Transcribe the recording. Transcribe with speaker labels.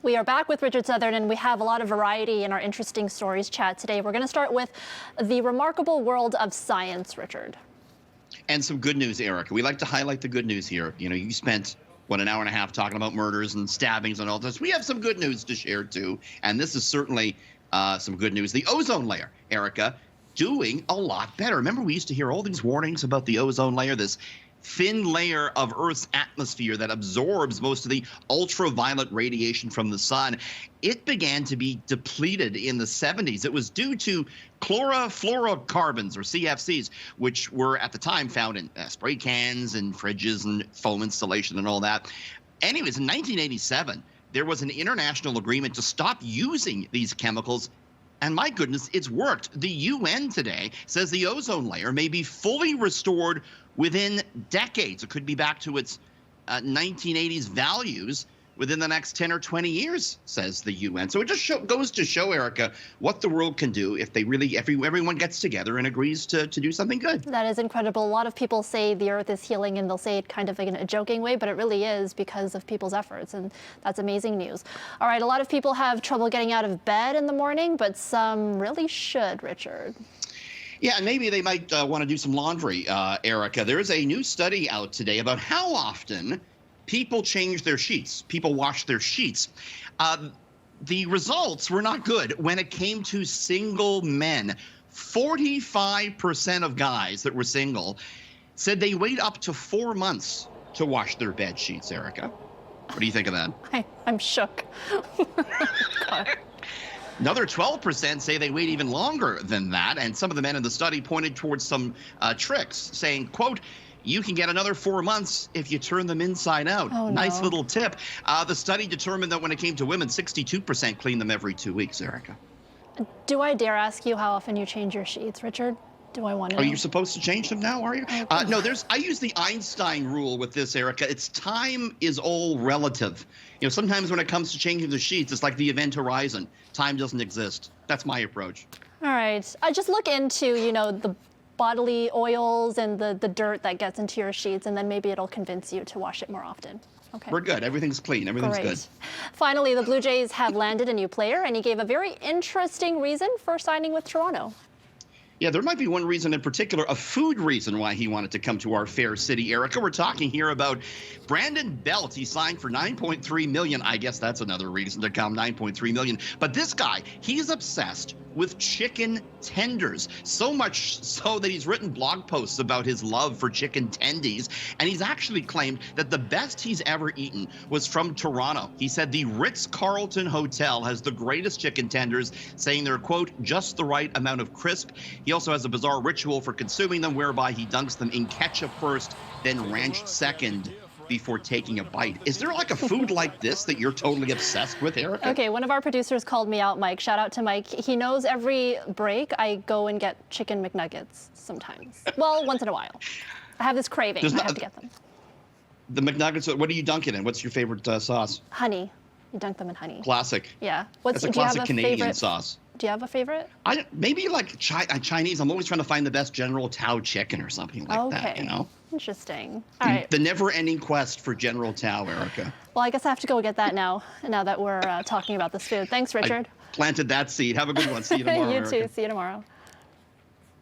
Speaker 1: We are back with Richard Southern, and we have a lot of variety in our interesting stories chat today. We're going to start with the remarkable world of science, Richard.
Speaker 2: And some good news, Erica. We like to highlight the good news here. You know, you spent, what, an hour and a half talking about murders and stabbings and all this. We have some good news to share, too. And this is certainly some good news. The ozone layer, Erica, doing a lot better. Remember, we used to hear all these warnings about the ozone layer, this thin layer of Earth's atmosphere that absorbs most of the ultraviolet radiation from the sun. It began to be depleted in the 70s. It was due to chlorofluorocarbons, or CFCs, which were at the time found in spray cans and fridges and foam insulation and all that. Anyways, in 1987, there was an international agreement to stop using these chemicals. And my goodness, it's worked. The UN today says the ozone layer may be fully restored within decades. It could be back to its 1980s values within the next 10 or 20 years, says the UN. So it just goes to show, Erica, what the world can do if they really, everyone gets together and agrees to do something good.
Speaker 1: That is incredible. A lot of people say the Earth is healing, and they'll say it kind of in a joking way, but it really is because of people's efforts, and that's amazing news. All right, a lot of people have trouble getting out of bed in the morning, but some really should, Richard.
Speaker 2: Yeah, and maybe they might want to do some laundry, Erica. There is a new study out today about how often people change their sheets, people wash their sheets. The results were not good when it came to single men. 45% of guys that were single said they wait up to 4 months to wash their bed sheets, Erica. What do you think of that?
Speaker 1: I'm shook. God.
Speaker 2: Another 12% say they wait even longer than that, and some of the men in the study pointed towards some tricks, saying, quote, "You can get another 4 months if you turn them inside out."
Speaker 1: Oh,
Speaker 2: nice
Speaker 1: no.
Speaker 2: little tip. The study determined that when it came to women, 62% clean them every 2 weeks, Erica.
Speaker 1: Do I dare ask you how often you change your sheets, Richard? Do I want to know?
Speaker 2: Are you supposed to change them now, are you? No, I use the Einstein rule with this, Erica. It's time is all relative. You know, sometimes when it comes to changing the sheets, it's like the event horizon. Time doesn't exist. That's my approach.
Speaker 1: All right. I just look into, you know, the bodily oils and the dirt that gets into your sheets, and then maybe it'll convince you to wash it more often. Okay.
Speaker 2: We're good. Everything's clean. Everything's good.
Speaker 1: Finally, the Blue Jays have landed a new player, and he gave a very interesting reason for signing with Toronto.
Speaker 2: Yeah, there might be one reason in particular, a food reason why he wanted to come to our fair city, Erica. We're talking here about Brandon Belt. He signed for $9.3 million. I guess that's another reason to come, $9.3 million. But this guy, he's obsessed with chicken tenders, so much so that he's written blog posts about his love for chicken tendies, and he's actually claimed that the best he's ever eaten was from Toronto. He said the Ritz-Carlton Hotel has the greatest chicken tenders, saying they're, quote, just the right amount of crisp. He also has a bizarre ritual for consuming them, whereby he dunks them in ketchup first, then ranch second, before taking a bite. Is there like a food like this that you're totally obsessed with, Erica?
Speaker 1: Okay, one of our producers called me out, Mike. Shout out to Mike. He knows every break I go and get chicken McNuggets sometimes. Well, once in a while. I have this craving. I have to get them.
Speaker 2: The McNuggets, what do you dunk it in? What's your favorite sauce?
Speaker 1: Honey. You dunk them in honey.
Speaker 2: Classic.
Speaker 1: Yeah.
Speaker 2: That's a classic Canadian sauce.
Speaker 1: Do you have a favorite?
Speaker 2: Maybe like Chinese. I'm always trying to find the best General Tao chicken or something like that, you know?
Speaker 1: Interesting. All right.
Speaker 2: The never-ending quest for General Tao, Erica.
Speaker 1: Well, I guess I have to go get that now that we're talking about this food. Thanks, Richard.
Speaker 2: I planted that seed. Have a good one. See you tomorrow,
Speaker 1: You
Speaker 2: Erica.
Speaker 1: too. See you tomorrow.